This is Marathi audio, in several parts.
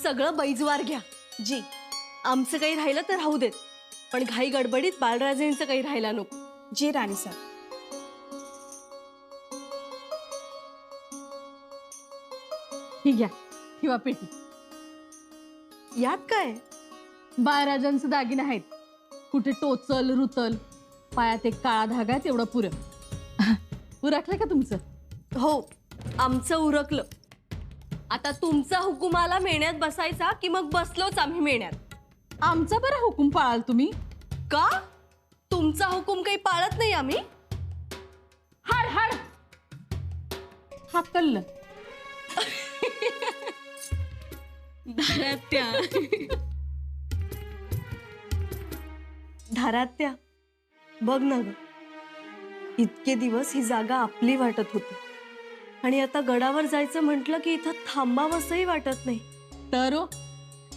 सगळं बैजवार घ्या जी. आमचं काही राहिलं तर राहू देत, पण घाई गडबडीत बाळराजेंचं काही राहायला नको. जी राणी सर. ही घ्या, ठेवा पेटी. यात काय? बाळराजांचे दागिने आहेत. कुठे टोचल रुतल, पायात एक काळा धागा आहे, तेवढं पुरं. उरकलं का तुमचं? हो, आमचं उरकलं. आता तुमचा हुकूम आला मेण्यात बसायचा की मग बसलोच आम्ही मेण्यात. आमचा बरा हुकूम पाळाल तुम्ही. का? तुमचा हुकूम काही पाळत नाही आम्ही? हाड हाड हाकललं. धारात्या धारात्या, बघ ना ग, इतके दिवस ही जागा आपली वाटत होती आणि आता गडावर जायचं म्हटलं की इथं थांबावंसही वाटत नाही. तर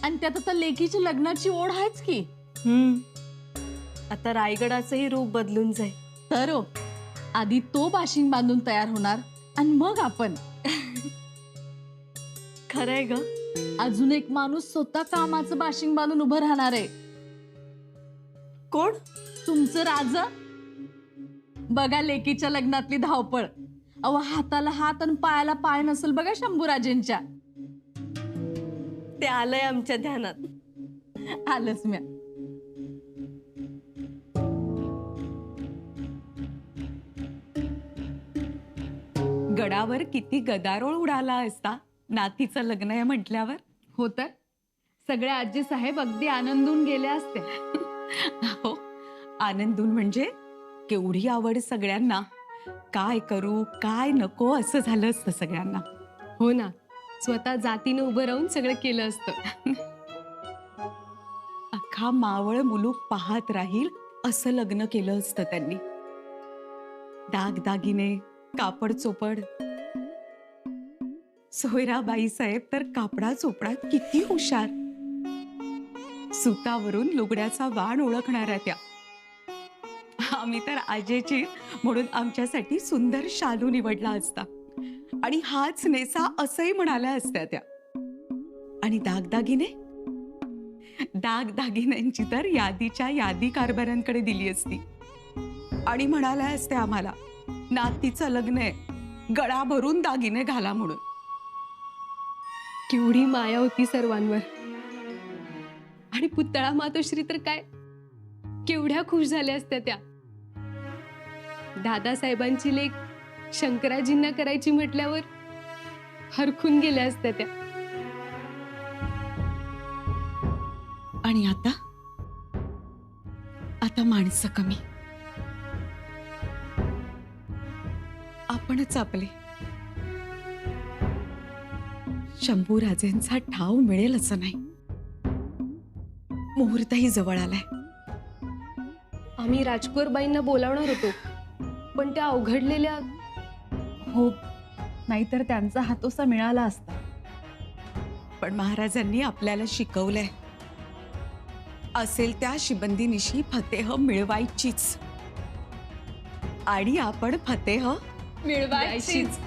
आणि त्यात आता लेकीची लग्नाची ओढ आहेच की. आता रायगडाचंही रूप बदलून जाईल. तर आधी तो बाशिंग बांधून तयार होणार आणि मग आपण. खरंय ग. अजून एक माणूस स्वतः कामाचं बाशिंग बांधून उभं राहणार आहे. कोण? तुमचं राजा. बघा लेकीच्या लग्नातली धावपळ. अहो, हाताला हात आणि पायाला पाय नसेल बघा शंभूराजेंच्या. ते आलंय आमच्या ध्यानात. आलंच म्या. गडावर किती गदारोळ उडाला असता नातीचं लग्न आहे म्हटल्यावर. हो तर सगळे आजी साहेब अगदी आनंदून गेले असते. हो, आनंदून म्हणजे केवढी आवड सगळ्यांना. काय करू काय नको असं झालं असतं सगळ्यांना. हो ना, स्वतः जातीनं उभं राहून सगळं केलं असतं. अख्खा मावळ मुलूक पाहत राहील असं लग्न केलं असतं त्यांनी. दागदागिने, कापड चोपड. सोयराबाई साहेब तर कापडा चोपडात किती हुशार. सुतावरून लुगड्याचा वाण ओळखणाऱ्या त्या. आम्ही तर आजेची म्हणून आमच्यासाठी सुंदर शालू निवडला असता आणि हाच नेसा असंही म्हणाल्या असत्या त्या. आणि दागदागिने, दागदागिन्यांची तर यादीच्या यादी कारभाऱ्यांकडे दिली असती आणि म्हणाल्या असत्या आम्हाला, नातीचं लग्न आहे, गळा भरून दागिने घाला म्हणून. केवढी माया होती सर्वांवर. आणि पुतळा मातोश्री तर काय केवढ्या खुश झाल्या असत्या त्या. दादासाहेबांची लेक शंकराजींना करायची म्हटल्यावर हरखून गेल्या असत्या त्या. आणि आता आता माणसं कमी. आपणच आपले. शंभूराजेंचा ठाव मिळेल असं नाही. मुहूर्तही जवळ आलाय. आम्ही राजकुरबाईंना बोलावणार होतो, पण त्या अवघडलेल्या. हो, नाहीतर त्यांचा हातोसा मिळाला असता. पण महाराजांनी आपल्याला शिकवलंय, असेल त्या शिबंदीनिशी फतेह मिळवायचीच. आणि आपण फतेह मिळवायचीच.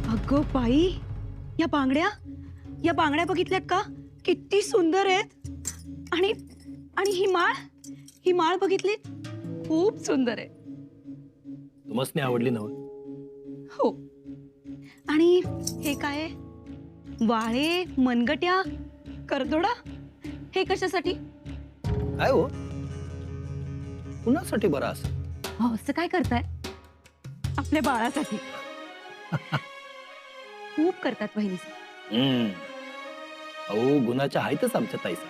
अगं बाई, या बांगड्या बघितल्यात का? किती सुंदर आहेत. आणि आणि ही माळ बघितली, खूप सुंदर आहे. तुमसने आवडली नव? हो. आणि हे काय? वाळे, मनगट्या, करदोडा, हे कशासाठी? काय हो, कुणासाठी बरं असं? हो, असं काय करताय? आपल्या बाळासाठी. खूप करतात बहिणी. अहो, गुणाच्या आहेतच आमच्या ताईसा.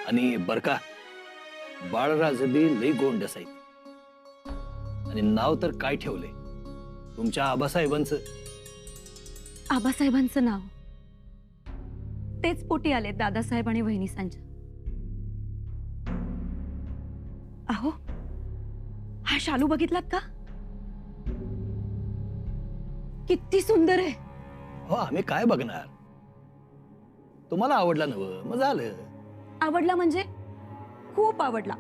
आणि बर का, बाळराज बी लई गोंड असायत. आणि नाव तर काय ठेवले तुमच्या आबासाहेबांचं. आबासाहेबांचं नाव तेच पोटी आले दादासाहेब आणि वहिनीसांच्या. अहो, हा शालू बघितलात का? किती सुंदर आहे. हो, आम्ही काय बघणार. तुम्हाला आवडला नव, मग झालं. आवडला म्हणजे खूप आवडला.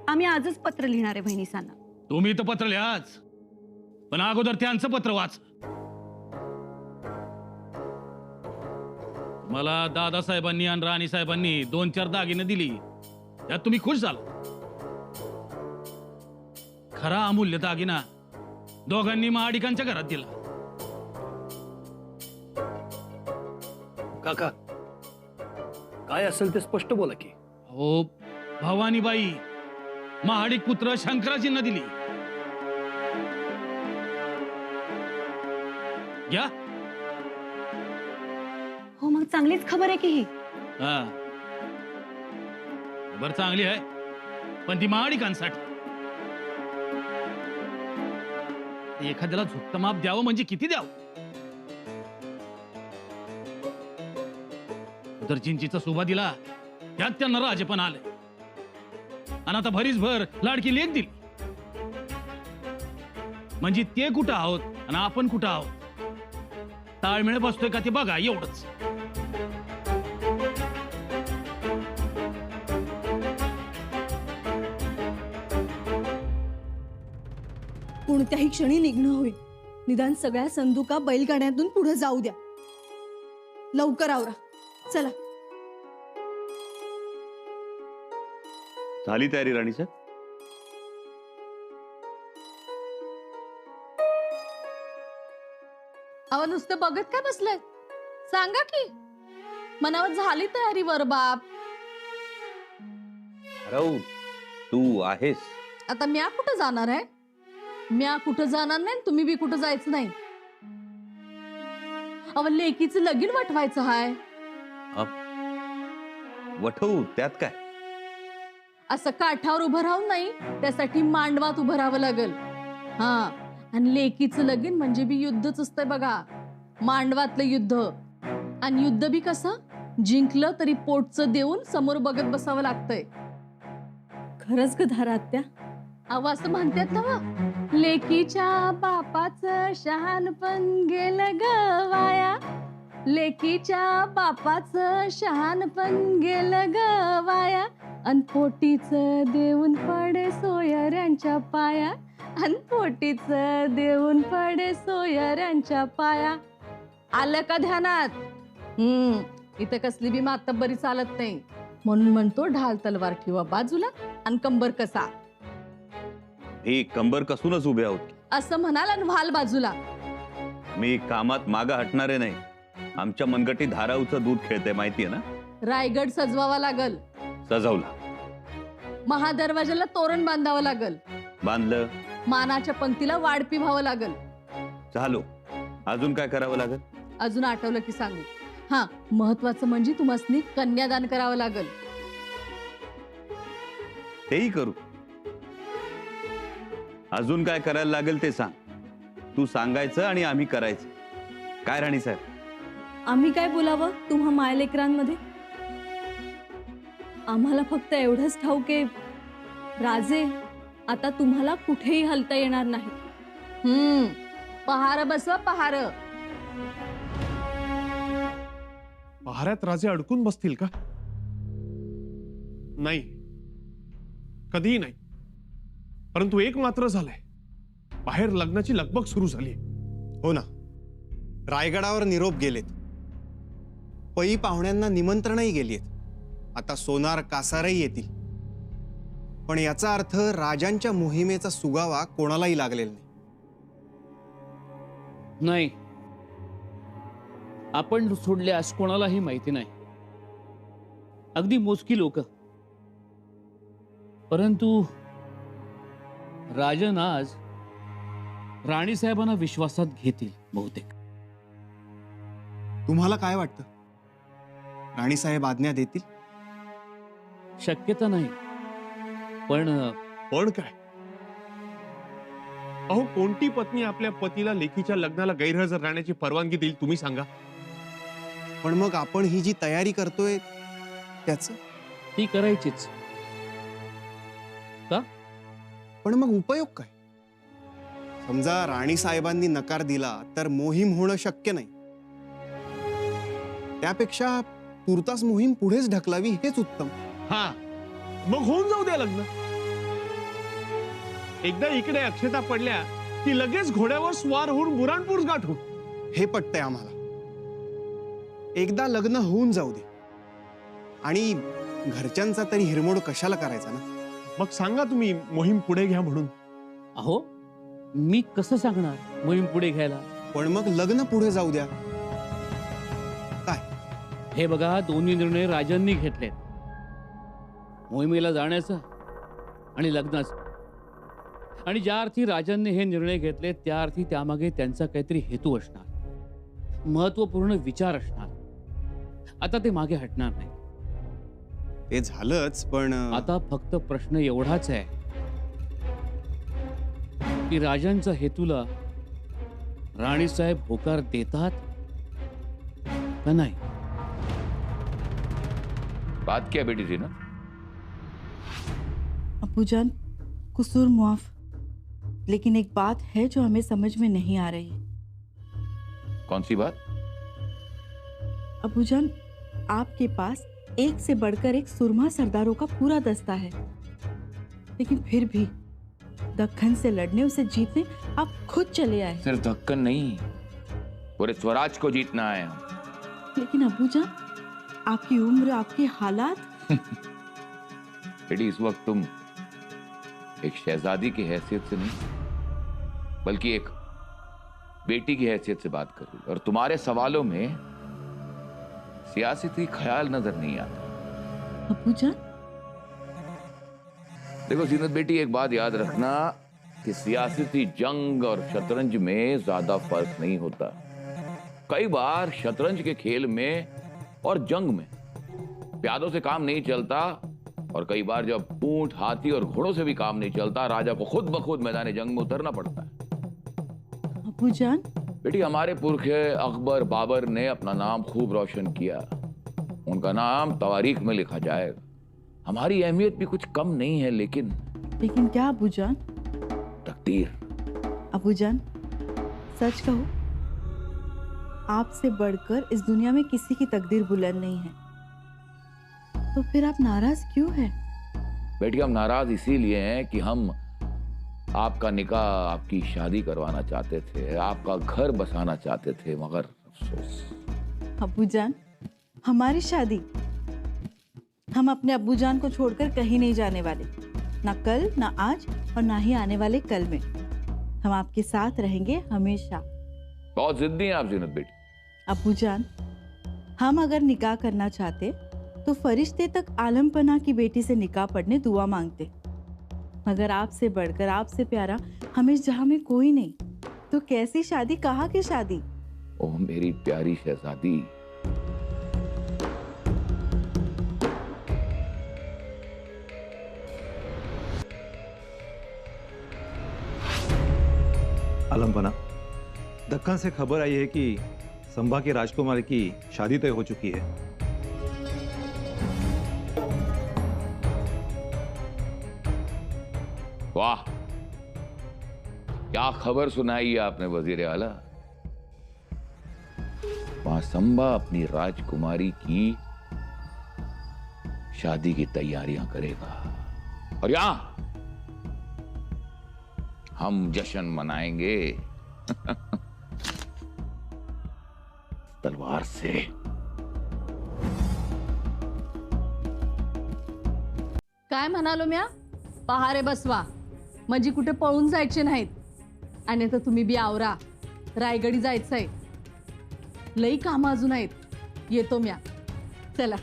आम्ही आजच पत्र लिहिणार आहे बहिणीसांना. तुम्ही तर पत्र लिहाच, पण अगोदर त्यांचं पत्र वाच. मला दादासाहेबांनी आणि राणीसाहेबांनी 2-4 दागिने दिली, त्यात तुम्ही खुश झाला. खरा अमूल्य दागिना दोघांनी महाडिकांच्या घरात दिला. काका, काय असेल ते स्पष्ट बोला की. हो, भवानीबाई महाडिक पुत्र शंकराजींना दिली. घ्या. हो मग चांगलीच खबर आहे की ही. हा, बर चांगली आहे, पण ती महाडिकांसाठी. एखाद्याला झुकतं माप द्यावं म्हणजे किती द्यावं. उदर चिंचीचा सुभा दिला, त्यात त्यांना राजे पण आले, आणि आता भरीच भर लाडकी लेख दिली. म्हणजे ते कुठं आहोत आणि आपण कुठं आहोत, ताळमेळ बसतोय का ते बघा, एवढंच. कोणत्याही क्षणी निघणं होईल. निदान सगळ्या संदुका बैलगाड्यातून पुढे जाऊ द्या. लवकर आवरा, चला. झाली तयारी राणीसाहेब? अहो नुसतं बघत काय बसलंय, सांगा की. मनावर झाली तयारी वर बाप. राहू, तू आहेस. आता म्या कुठं जाणार आहे? म्या कुठं जाणार नाही, तुम्ही बी कुठं जायचं नाही. अहो लेकीचं लगीन वटवायचं हाय. वठवू, त्यात काय? असं काठावर उभं राहून नाही, त्यासाठी मांडवात उभं राहावं लागल. हा, आणि लेकीचं लगीन म्हणजे बी युद्धच असतंय बघा, मांडवातलं युद्ध. आणि युद्ध बी कसं, जिंकलं तरी पोटचं देऊन समोर बघत बसावं लागतंय. खरंच ग धारा आत्या. अहो असं म्हणतात ना व, लेकीच्या बापाचं शहाणपण गेलं ग वाया. लेकीच्या बापाचं शहाणपण गेलं ग वाया. अन पोटीचं देऊन पडे सोयऱ्यांच्या पाया. अन पोटीचं देऊन पडे सोयऱ्यांच्या पाया. आलं का ध्यानात? इथं कसली बी मातब्बरी चालत नाही, म्हणून म्हणतो ढाल तलवार ठेवा बाजूला आणि कंबर कसा. हे कंबर कसूनच उभे आहोत. असं म्हणाल आणि व्हाल बाजूला. मी कामात मागा हटणारे नाही. आमच्या मनगटी धाराऊचं दूध खेळते, माहितीये ना. रायगड सजवावा लागल. सजवला. महादरवाजाला तोरण बांधावं लागल. बांधलं. मानाच्या पंक्तीला वाढपी व्हावं लागल. झालो. अजून काय करावं लागेल? अजून आठवलं की सांगू. हा, महत्वाचं म्हणजे तुम्हाला कन्यादान करावं लागल. तेही करू. अजून काय करायला लागेल ते सांग. तू सांगायचं आणि आम्ही करायचं. काय राणीसाहेब? आम्ही काय बोलावं तुम्हा मायलेकरांमध्ये? आम्हाला फक्त एवढंच ठाऊक आहे, राजे आता तुम्हाला कुठेही हलता येणार नाही. पहार बसवा, पहार. पहाऱ्यात राजे अडकून बसतील का? नाही, कधीही नाही. परंतु एक मात्र झालंय, बाहेर लग्नाची लगबग सुरू झाली. हो ना, रायगडावर निरोप गेलेत, पै पाहुण्यांना निमंत्रणही गेलीत. आता सोनार कासारही येतील. पण याचा अर्थ राजांच्या मोहिमेचा सुगावा कोणालाही लागलेला नाही. नाही, आपण सोडल्यास कोणालाही माहिती नाही. अगदी मोजकी लोक. परंतु राजन आज राणीसाहेबांना विश्वासात घेतील बहुतेक. तुम्हाला काय वाटतं, राणीसाहेब आज्ञा देतील? शक्यता नाही, पण पण काय? अहो, कोणती पत्नी आपल्या पतीला लेकीच्या लग्नाला गैरहजर राहण्याची परवानगी देईल, तुम्ही सांगा. पण मग आपण ही जी तयारी करतोय त्याच, ती करायचीच. पण मग उपयोग काय? समजा राणीसाहेबांनी नकार दिला तर मोहीम होणं शक्य नाही. त्यापेक्षा तुर्तास मोहीम पुढेच ढकलावी हेच उत्तम. हा, मग होऊन जाऊ द्या लग्न. एकदा इकडे अक्षता पडल्या की लगेच घोड्यावर स्वार होऊन बुराणपूर गाठू. हे पटतंय आम्हाला. एकदा लग्न होऊन जाऊ दे आणि घरच्यांचा तरी हिरमोड कशाला करायचा ना. मग सांगा तुम्ही मोहीम पुढे घ्या म्हणून. अहो मी कसं सांगणार मोहीम पुढे घ्यायला. पण मग लग्न पुढे जाऊ द्या. काय हे बघा, दोन्ही निर्णय राजांनी घेतलेत, मोहिमेला जाण्याचा आणि लग्नाचा. आणि ज्या अर्थी राजांनी हे निर्णय घेतले त्या अर्थी त्यामागे त्यांचा काहीतरी हेतू असणार, महत्वपूर्ण विचार असणार. आता ते मागे हटणार नाही. ते झालंच, पण आता फक्त प्रश्न एवढाच आहे की राजांच्या हेतूला राणीसाहेब होकार देतात का नाही. बात क्या बेटी जीनत? अब्बूजान, कसूर मुआफ, लेकिन एक बात है जो हमें समझ में नहीं आ रही. कौन सी बात? अब्बूजान, आपके पास एक से बढ़कर एक सुरमा सरदारों का पूरा दस्ता है, लेकिन फिर भी दक्कन से लड़ने, उसे जीतने आप खुद चले आए. सिर्फ दक्कन नहीं, पूरे स्वराज को जीतना है हम. लेकिन अब्बूजान, आपकी उम्र, आपके हालात. बेटी, इस वक्त तुम एक शहजादी की हैसियत से नहीं बल्कि एक बेटी की हैसियत से बात कर रही, और तुम्हारे सवालों में सियासती ख्याल नजर नहीं आता. अब्बूजान, देखो जीनत बेटी, एक बात याद रखना कि सियासती जंग और शतरंज में ज्यादा फर्क नहीं होता. कई बार शतरंज के खेल में और जंग में प्यादों से काम नहीं चलता, और कई बार जब ऊंट, हाथी और घोड़ों से भी काम नहीं चलता, राजा को खुद ब खुद मैदान जंग में उतरना पड़ता है. अब्बूजान, बेटी, हमारे पुरखे अकबर, बाबर ने अपना नाम खूब रोशन किया. उनका नाम तवारीख में लिखा जाएगा. हमारी अहमियत भी कुछ कम नहीं है, लेकिन क्या अब्बूजान? तकदीर. अब्बूजान, सच कहो, आपसे बढ़कर इस दुनिया में किसी की तकदीर बुलंद नहीं है. तो फिर आप नाराज क्यों हैं? बेटी, हम नाराज इसीलिए हैं कि हम आपका निकाह, आपकी शादी करवाना चाहते थे, आपका घर बसाना चाहते थे, मगर अफसोस. अब्बूजान, हमारी शादी, हम अपने अब्बूजान को छोड़कर कहीं नहीं जाने वाले, ना कल, ना आज और ना ही आने वाले कल में. हम आपके साथ रहेंगे हमेशा. बहुत जिद्दी हैं आप जीनत बेटी. अब्बूजान, हम अगर निकाह करना चाहते तो फरिश्ते तक आलमपना की बेटी से निकाह पढ़ने दुआ मांगते, मगर आपसे बढ़कर, आपसे प्यारा हमें जहां में कोई नहीं. तो कैसी शादी, कहाँ की शादी? ओह मेरी प्यारी शहजादी. आलमपना, दक्कन से खबर आई है कि संभा की राजकुमारी की शादी तय हो चुकी है. वाह, क्या खबर सुनाई है आपने वजीर आला. वहां संभा अपनी राजकुमारी की शादी की तैयारियां करेगा, और यहां हम जश्न मनाएंगे तलवार से. काय म्हणालो म्या? पहारे बसवा, म्हणजे कुठे पळून जायचे नाहीत. आणि आता तुम्ही बी आवरा, रायगडी जायचंय. लई काम अजून आहेत. येतो म्या. चला.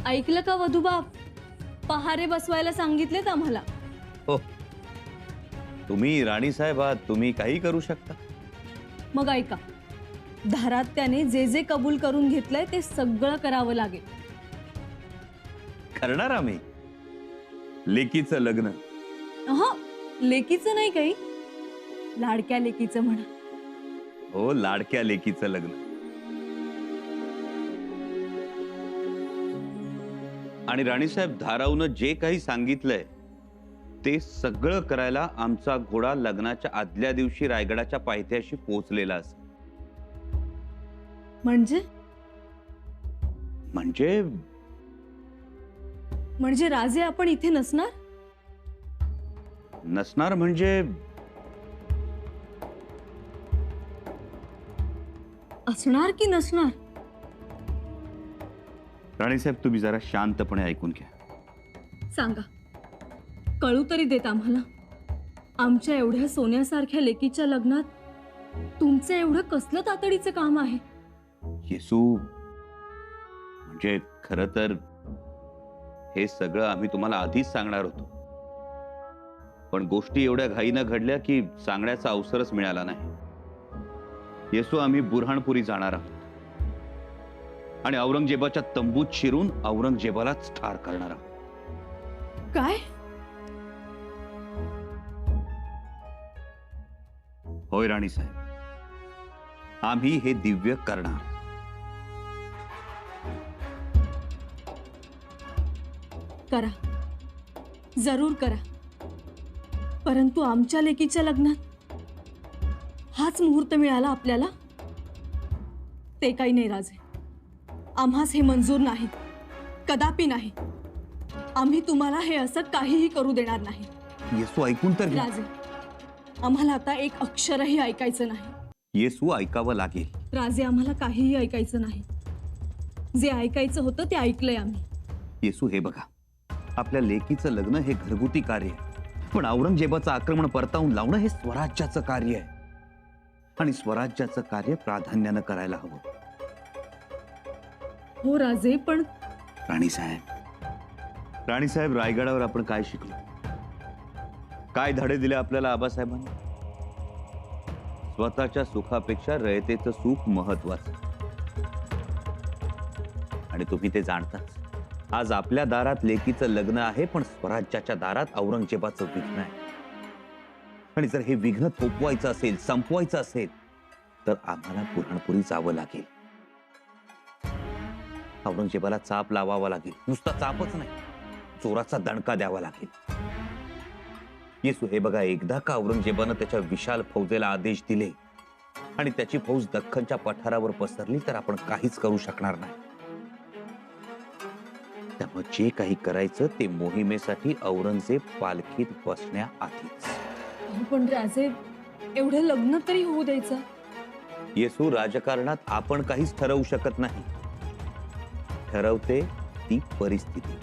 ऐकलं का वधूबाप? पहारे बसवायला सांगितलेत आम्हाला. हो, तुम्ही राणीसाहेब आहात, तुम्ही काही करू शकता. मग ऐका, दारात त्याने जे जे कबूल करून घेतलंय ते सगळं करावं लागेल. करणार आम्ही. लेकीचं लग्न. हा, लेकीचं नाही काही, लाडक्या लेकीचं म्हणा. हो, लाडक्या लेकीचं लग्न. आणि राणीसाहेब, धाराऊनं जे काही सांगितलंय ते सगळं करायला आमचा घोडा लग्नाच्या आदल्या दिवशी रायगडाच्या पायथ्याशी पोहोचलेला असेल. म्हणजे म्हणजे म्हणजे राजे आपण इथे नसणार? नसणार म्हणजे असणार की नसणार? राणीसाहेब, तुम्ही जरा शांतपणे ऐकून घ्या. सांगा, कळू तरी देत आम्हाला. आमच्या एवढ्या सोन्यासारख्या लेकीच्या लग्नात तुमचं एवढं कसलं तातडीचं काम आहे? येसू, म्हणजे खरं तर हे सगळं आम्ही तुम्हाला आधीच सांगणार होतो, पण गोष्टी एवढ्या घाईनं घडल्या की सांगण्याचा अवसरच मिळाला नाही. येसू, आम्ही बुरहाणपुरी जाणार आहोत आणि औरंगजेबाच्या तंबूत शिरून औरंगजेबालाच ठार करणार आहोत. काय? होय राणीसाहेब, आम्ही हे दिव्य करणार. करा, जरूर करा, परंतु आमच्या लेकीच्या लग्नात हाच मुहूर्त मिळाला आपल्याला? ते काही नाही राजे, आम्हास हे मंजूर नाही, कदापि नाही. आम्ही तुम्हाला हे असं काहीही करू देणार नाही. येसू, ऐकून तर घ्या. राजे, आम्हाला आता एक अक्षरही ऐकायचं नाही. येसू, ऐकावं लागेल. राजे, आम्हाला काहीही ऐकायचं नाही. जे ऐकायचं होतं ते ऐकलंय आम्ही. येसू, हे बघा, आपल्या लेकीचं लग्न हे घरगुती कार्य आहे, पण औरंगजेबाचं आक्रमण परतावून लावणं हे स्वराज्याचं कार्य आहे आणि स्वराज्याचं कार्य प्राधान्यानं करायला हवं. हो राजे, पण राणीसाहेब, रायगडावर आपण काय शिकलो? काय धडे दिले आपल्याला आबासाहेबांनी? स्वतःच्या सुखापेक्षा रयतेचं सुख महत्वाचं. आणि तुम्ही ते जाणताच. आज आपल्या दारात लेकीचं लग्न आहे, पण स्वराज्याच्या दारात औरंगजेबाचं विघ्न आहे. आणि जर हे विघ्न थोपवायचं असेल, संपवायचं असेल, तर आम्हाला बुरहाणपुरी जावं लागेल. औरंगजेबाला चाप लावावा लागेल. नुसता चापच नाही, चोराचा दणका द्यावा लागेल. येसू, हे बघा, एकदा का औरंगजेबानं त्याच्या विशाल फौजेला आदेश दिले आणि त्याची फौज दख्खनच्या पठारावर पसरली तर आपण काहीच करू शकणार नाही. त्यामुळे जे काही करायचं ते मोहिमेसाठी औरंगजेब पालखीत बसण्याआधीच. पण राजे, एवढं लग्न तरी होऊ द्यायचं? येसू, राजकारणात आपण काहीच ठरवू शकत नाही. ठरवते ती परिस्थिती.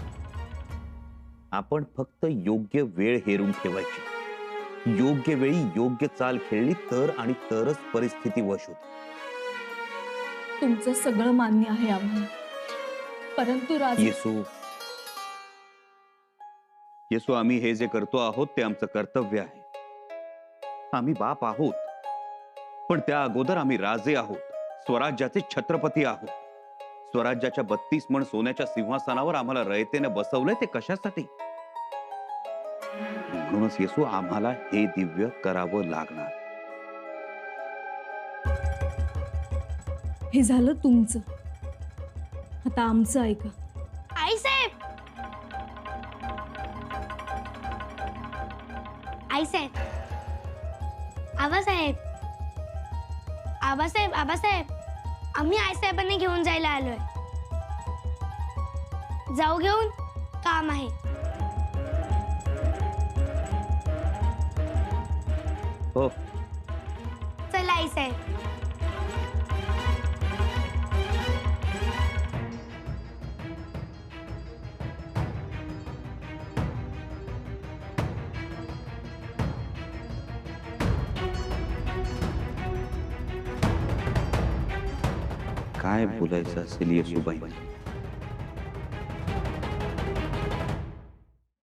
आपण फक्त योग्य वेळ हेरून ठेवायची. योग्य वेळी योग्य चाल खेळली तर आणि तरच परिस्थिती वश होते. तुमचं सगळं मान्य आहे आम्हाला, परंतु राजे. येसू, आम्ही हे जे करतो आहोत ते आमचं कर्तव्य आहे. आम्ही बाप आहोत, पण त्या अगोदर आम्ही राजे आहोत, स्वराज्याचे छत्रपती आहोत. स्वराज्याच्या 32 मण सोन्याच्या सिंहासनावर आम्हाला रयतेने बसवलंय ते कशासाठी? म्हणूनच येसू, आम्हाला हे दिव्य करावं लागणार. हे झालं तुमचं, आता आमचं ऐका. आईसाहेब, आईसाहेब, आबासाहेब, आबासाहेब, आबासाहेब, आम्ही आईसाहेबांना घेऊन जायला आलोय. जाऊ घेऊन, काम आहे. हो, चला आईसाहेब. काय बोलायचं असेल येसूबाई?